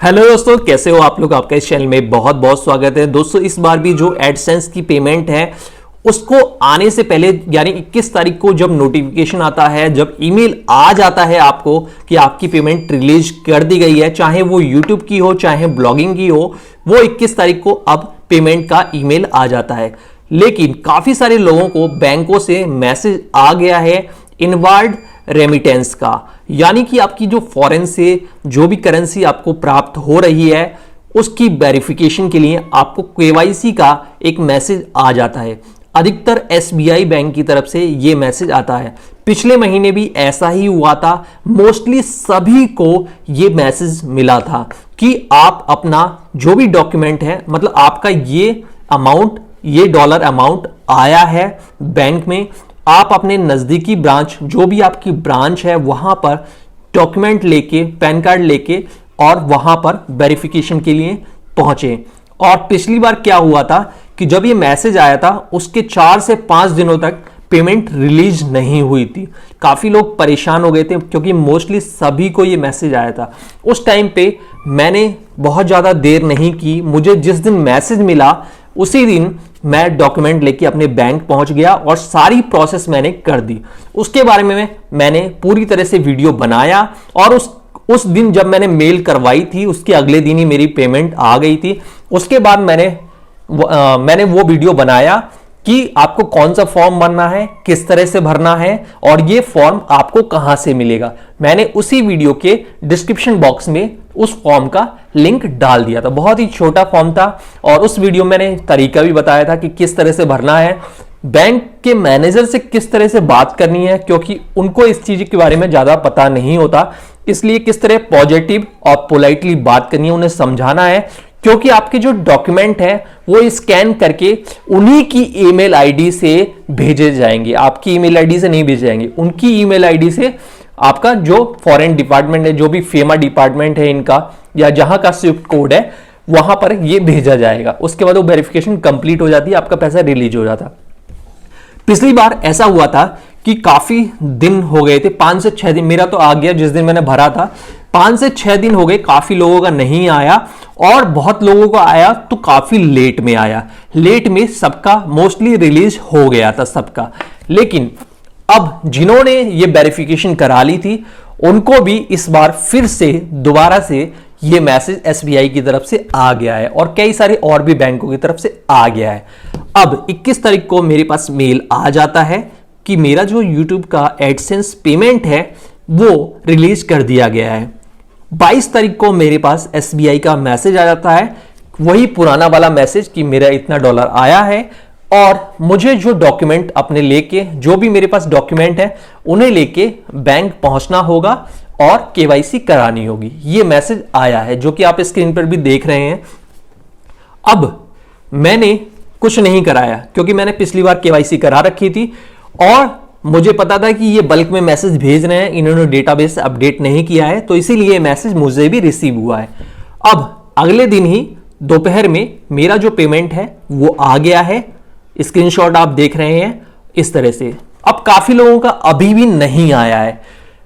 Hello दोस्तों, कैसे हो आप लोग। आपका इस चैनल में बहुत बहुत स्वागत है। दोस्तों इस बार भी जो एडसेंस की पेमेंट है उसको आने से पहले यानी 21 तारीख को जब नोटिफिकेशन आता है, जब ईमेल आ जाता है आपको कि आपकी पेमेंट रिलीज कर दी गई है, चाहे वो यूट्यूब की हो चाहे ब्लॉगिंग की हो, वो 21 तारीख को अब पेमेंट का ईमेल आ जाता है। लेकिन काफी सारे लोगों को बैंकों से मैसेज आ गया है इनवार्ड रेमिटेंस का, यानी कि आपकी जो फॉरेन से जो भी करेंसी आपको प्राप्त हो रही है उसकी वेरिफिकेशन के लिए आपको केवाईसी का एक मैसेज आ जाता है। अधिकतर एसबीआई बैंक की तरफ से यह मैसेज आता है। पिछले महीने भी ऐसा ही हुआ था। मोस्टली सभी को यह मैसेज मिला था कि आप अपना जो भी डॉक्यूमेंट है, मतलब आपका ये अमाउंट, ये डॉलर अमाउंट आया है बैंक में, आप अपने नजदीकी ब्रांच, जो भी आपकी ब्रांच है, वहां पर डॉक्यूमेंट लेके, पैन कार्ड लेके और वहां पर वेरिफिकेशन के लिए पहुंचे। और पिछली बार क्या हुआ था कि जब ये मैसेज आया था उसके 4 से 5 दिनों तक पेमेंट रिलीज नहीं हुई थी। काफी लोग परेशान हो गए थे क्योंकि मोस्टली सभी को ये मैसेज आया था। उस टाइम पे मैंने बहुत ज्यादा देर नहीं की। मुझे जिस दिन मैसेज मिला उसी दिन मैं डॉक्यूमेंट लेके अपने बैंक पहुंच गया और सारी प्रोसेस मैंने कर दी। उसके बारे में मैंने पूरी तरह से वीडियो बनाया और उस दिन जब मैंने मेल करवाई थी उसके अगले दिन ही मेरी पेमेंट आ गई थी। उसके बाद मैंने वो वीडियो बनाया कि आपको कौन सा फॉर्म भरना है, किस तरह से भरना है और ये फॉर्म आपको कहां से मिलेगा। मैंने उसी वीडियो के डिस्क्रिप्शन बॉक्स में उस फॉर्म का लिंक डाल दिया था। बहुत ही छोटा फॉर्म था और उस वीडियो में मैंने तरीका भी बताया था कि किस तरह से भरना है, बैंक के मैनेजर से किस तरह से बात करनी है, क्योंकि उनको इस चीज के बारे में ज्यादा पता नहीं होता, इसलिए किस तरह पॉजिटिव और पोलाइटली बात करनी है, उन्हें समझाना है। क्योंकि आपके जो डॉक्यूमेंट है वो स्कैन करके उन्हीं की ईमेल आईडी से भेजे जाएंगे, आपकी ईमेल आईडी से नहीं भेजे जाएंगे, उनकी ईमेल आईडी से आपका जो फॉरेन डिपार्टमेंट है, जो भी फेमा डिपार्टमेंट है इनका, या जहां का स्विफ्ट कोड है, वहां पर ये भेजा जाएगा। उसके बाद वो वेरिफिकेशन कंप्लीट हो जाती है, आपका पैसा रिलीज हो जाता। पिछली बार ऐसा हुआ था कि काफी दिन हो गए थे, 5 से 6 दिन। मेरा तो आ गया जिस दिन मैंने भरा था, 5 से 6 दिन हो गए। काफी लोगों का नहीं आया और बहुत लोगों को आया तो काफी लेट में आया। लेट में सबका मोस्टली रिलीज हो गया था सबका। लेकिन अब जिन्होंने ये वेरिफिकेशन करा ली थी उनको भी इस बार फिर से दोबारा से ये मैसेज एसबीआई की तरफ से आ गया है और कई सारे और भी बैंकों की तरफ से आ गया है। अब 21 तारीख को मेरे पास मेल आ जाता है कि मेरा जो YouTube का एडसेंस पेमेंट है वो रिलीज कर दिया गया है। 22 तारीख को मेरे पास एसबीआई का मैसेज आ जाता है, वही पुराना वाला मैसेज कि मेरा इतना डॉलर आया है और मुझे जो डॉक्यूमेंट अपने लेके, जो भी मेरे पास डॉक्यूमेंट है उन्हें लेके बैंक पहुंचना होगा और केवाईसी करानी होगी। ये मैसेज आया है जो कि आप स्क्रीन पर भी देख रहे हैं। अब मैंने कुछ नहीं कराया क्योंकि मैंने पिछली बार केवाईसी करा रखी थी और मुझे पता था कि ये बल्क में मैसेज भेज रहे हैं, इन्होंने डेटाबेस अपडेट नहीं किया है, तो इसीलिए मैसेज मुझे भी रिसीव हुआ है। अब अगले दिन ही दोपहर में मेरा जो पेमेंट है वो आ गया है। स्क्रीनशॉट आप देख रहे हैं इस तरह से। अब काफी लोगों का अभी भी नहीं आया है।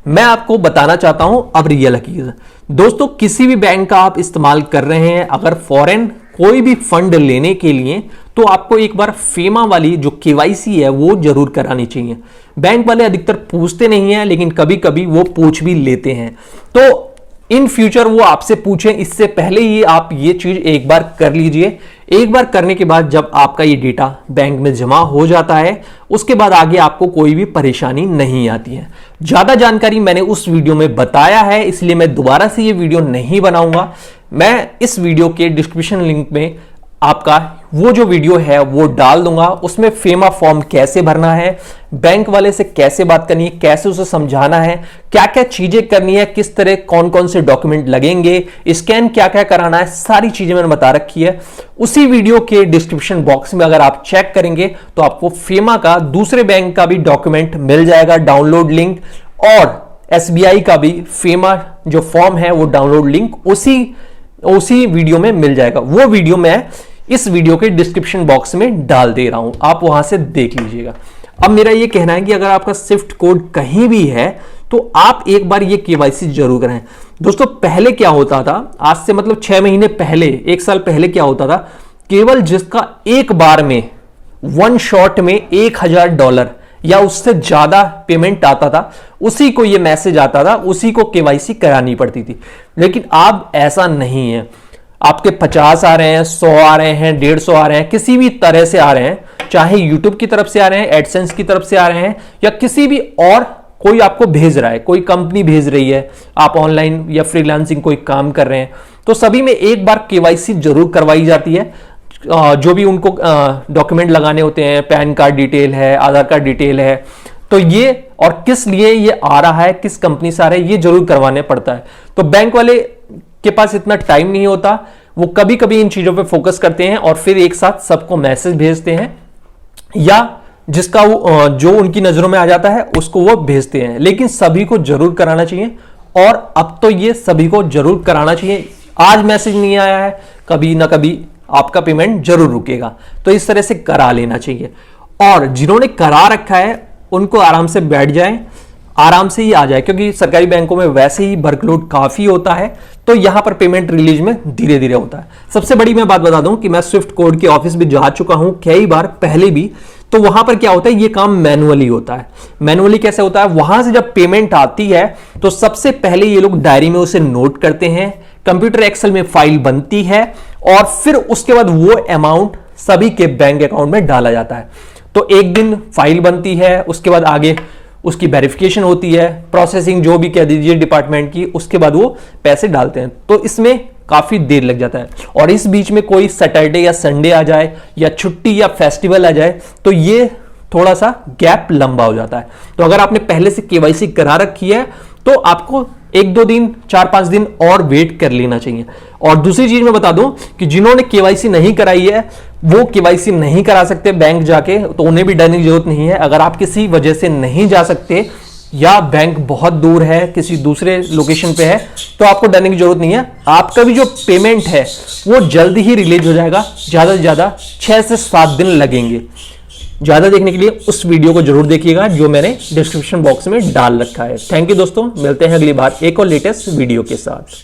मैं आपको बताना चाहता हूं अब रियल हकीकत। दोस्तों किसी भी बैंक का आप इस्तेमाल कर रहे हैं, अगर फॉरेन कोई भी फंड लेने के लिए, तो आपको एक बार फेमा वाली जो केवाईसी है वो जरूर करानी चाहिए। बैंक वाले अधिकतर पूछते नहीं है लेकिन कभी कभी वो पूछ भी लेते हैं, तो इन फ्यूचर वो आपसे पूछें इससे पहले ही आप ये चीज एक बार कर लीजिए। एक बार करने के बाद जब आपका ये डेटा बैंक में जमा हो जाता है उसके बाद आगे आपको कोई भी परेशानी नहीं आती है। ज्यादा जानकारी मैंने उस वीडियो में बताया है, इसलिए मैं दोबारा से ये वीडियो नहीं बनाऊंगा। मैं इस वीडियो के डिस्क्रिप्शन लिंक में आपका वो जो वीडियो है वो डाल दूंगा। उसमें फेमा फॉर्म कैसे भरना है, बैंक वाले से कैसे बात करनी है, कैसे उसे समझाना है, क्या क्या चीजें करनी है, किस तरह कौन कौन से डॉक्यूमेंट लगेंगे, स्कैन क्या क्या कराना है, सारी चीजें मैंने बता रखी है। उसी वीडियो के डिस्क्रिप्शन बॉक्स में अगर आप चेक करेंगे तो आपको फेमा का दूसरे बैंक का भी डॉक्यूमेंट मिल जाएगा, डाउनलोड लिंक, और एसबीआई का भी फेमा जो फॉर्म है वो डाउनलोड लिंक उसी वीडियो में मिल जाएगा। वो वीडियो मैं इस वीडियो के डिस्क्रिप्शन बॉक्स में डाल दे रहा हूं, आप वहां से देख लीजिएगा। अब मेरा ये कहना है कि अगर आपका स्विफ्ट कोड कहीं भी है तो आप एक बार ये केवाईसी जरूर करें। दोस्तों पहले क्या होता था, आज से मतलब 6 महीने पहले, 1 साल पहले क्या होता था, केवल जिसका एक बार में वन शॉट में $1000 या उससे ज्यादा पेमेंट आता था, उसी को ये मैसेज आता था, उसी को केवाईसी करानी पड़ती थी। लेकिन अब ऐसा नहीं है, आपके 50 आ रहे हैं, 100 आ रहे हैं, 150 आ रहे हैं, किसी भी तरह से आ रहे हैं, चाहे यूट्यूब की तरफ से आ रहे हैं, एडसेंस की तरफ से आ रहे हैं, या किसी भी और कोई आपको भेज रहा है, कोई कंपनी भेज रही है, आप ऑनलाइन या फ्रीलांसिंग कोई काम कर रहे हैं, तो सभी में एक बार केवाईसी जरूर करवाई जाती है। जो भी उनको डॉक्यूमेंट लगाने होते हैं, पैन कार्ड डिटेल है, आधार कार्ड डिटेल है, तो ये और किस लिए ये आ रहा है, किस कंपनी से आ रहा है, ये जरूर करवाने पड़ता है। तो बैंक वाले के पास इतना टाइम नहीं होता, वो कभी कभी इन चीजों पे फोकस करते हैं और फिर एक साथ सबको मैसेज भेजते हैं, या जिसका वो जो उनकी नजरों में आ जाता है उसको वो भेजते हैं। लेकिन सभी को जरूर कराना चाहिए, और अब तो ये सभी को जरूर कराना चाहिए। आज मैसेज नहीं आया है, कभी ना कभी आपका पेमेंट जरूर रुकेगा, तो इस तरह से करा लेना चाहिए। और जिन्होंने करा रखा है उनको आराम से बैठ जाएं, आराम से ही आ जाए, क्योंकि सरकारी बैंकों में वैसे ही वर्कलोड काफी होता है, तो यहां पर पेमेंट रिलीज में धीरे धीरे होता है। सबसे बड़ी मैं बात बता दूं कि मैं स्विफ्ट कोड के ऑफिस भी जा चुका हूं कई बार पहले भी, तो वहां पर क्या होता है, ये काम मैनुअली होता है। मैनुअली कैसे होता है, वहां से जब पेमेंट आती है तो सबसे पहले ये लोग डायरी में उसे नोट करते हैं, कंप्यूटर एक्सेल में फाइल बनती है, और फिर उसके बाद वो अमाउंट सभी के बैंक अकाउंट में डाला जाता है। तो एक दिन फाइल बनती है, उसके बाद आगे उसकी वेरिफिकेशन होती है, प्रोसेसिंग जो भी कह दीजिए डिपार्टमेंट की, उसके बाद वो पैसे डालते हैं। तो इसमें काफी देर लग जाता है, और इस बीच में कोई सैटरडे या संडे आ जाए, या छुट्टी या फेस्टिवल आ जाए, तो ये थोड़ा सा गैप लंबा हो जाता है। तो अगर आपने पहले से केवाईसी करा रखी है तो आपको 1-2 दिन, 4-5 दिन और वेट कर लेना चाहिए। और दूसरी चीज मैं बता दूं कि जिन्होंने केवाईसी नहीं कराई है वो केवाईसी नहीं करा सकते बैंक जाके, तो उन्हें भी डरने की जरूरत नहीं है। अगर आप किसी वजह से नहीं जा सकते, या बैंक बहुत दूर है, किसी दूसरे लोकेशन पे है, तो आपको डरने की जरूरत नहीं है। आपका भी जो पेमेंट है वो जल्दी ही रिलीज हो जाएगा, ज्यादा से ज्यादा 6 से 7 दिन लगेंगे। ज्यादा देखने के लिए उस वीडियो को जरूर देखिएगा जो मैंने डिस्क्रिप्शन बॉक्स में डाल रखा है। थैंक यू दोस्तों, मिलते हैं अगली बार एक और लेटेस्ट वीडियो के साथ।